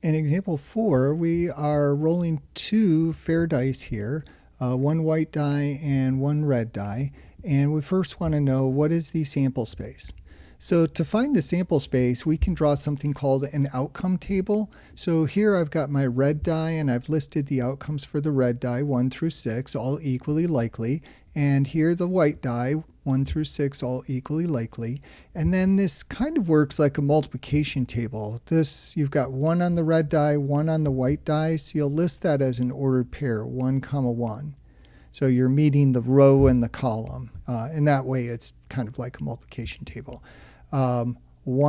In example 4, we are rolling two fair dice here, one white die and one red die, and we first want to know what is the sample space. So to find the sample space, we can draw something called an outcome table. So here I've got my red die and I've listed the outcomes for the red die 1 through 6, all equally likely. And here the white die 1 through 6, all equally likely. And then this kind of works like a multiplication table. You've got 1 on the red die, 1 on the white die, so you'll list that as an ordered pair, 1, 1. So you're meeting the row and the column. In that way, it's kind of like a multiplication table. 1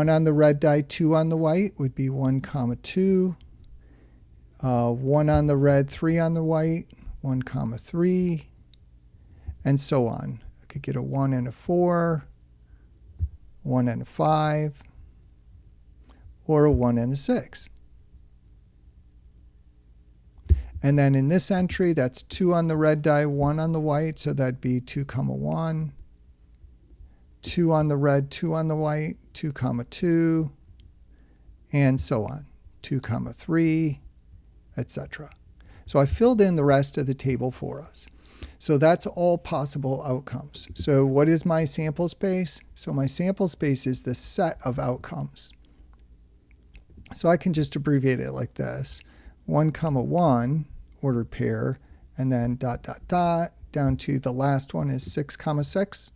on the red die, 2 on the white would be 1, 2. 1 on the red, 3 on the white, 1, 3, and so on. I could get a 1 and a 4, 1 and a 5, or a 1 and a 6. And then in this entry, that's 2 on the red die, 1 on the white, so that'd be 2, 1. 2 on the red, 2 on the white, 2, 2, and so on. 2, 3, etc. So I filled in the rest of the table for us. So that's all possible outcomes. So what is my sample space? So my sample space is the set of outcomes. So I can just abbreviate it like this. 1, 1, ordered pair, and then dot, dot, dot, down to the last one is 6, 6.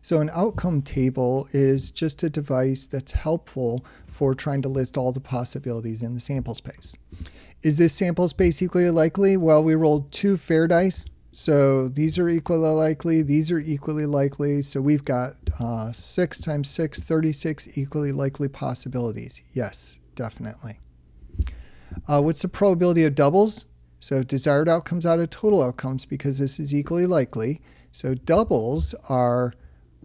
So an outcome table is just a device that's helpful for trying to list all the possibilities in the sample space. Is this sample space equally likely? Well, we rolled two fair dice. So these are equally likely, these are equally likely. So we've got 6 times 6, 36 equally likely possibilities. Yes, definitely. What's the probability of doubles? So desired outcomes out of total outcomes, because this is equally likely. So doubles are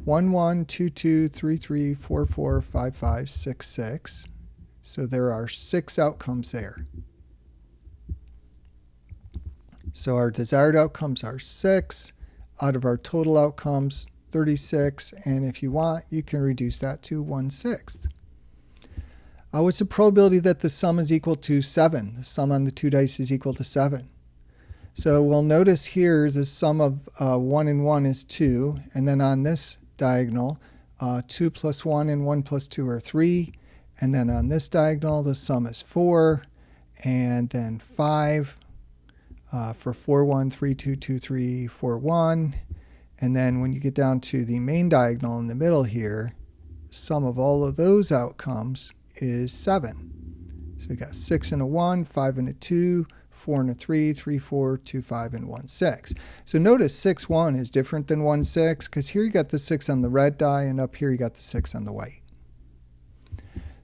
1, 1, 2, 2, 3, 3, 4, 4, 5, 5, 6, 6. So there are 6 outcomes there. So our desired outcomes are 6 out of our total outcomes, 36. And if you want, you can reduce that to 1/6. What's the probability that the sum is equal to 7? The sum on the two dice is equal to 7. So we'll notice here the sum of 1 and 1 is 2. And then on this diagonal, 2 plus 1 and 1 plus 2 are 3. And then on this diagonal, the sum is 4. And then 5 for 4, 1, 3, 2, 2, 3, 4, 1. And then when you get down to the main diagonal in the middle here, sum of all of those outcomes is 7. So we got 6 and a 1, 5 and a 2, 4 and a 3, 3, 4, 2, 5, and 1, 6. So notice 6, 1 is different than 1, 6, because here you got the 6 on the red die, and up here you got the 6 on the white.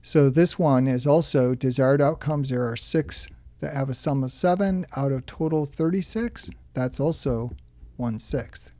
So this one is also desired outcomes. There are 6 that have a sum of 7 out of total 36. That's also 1/6.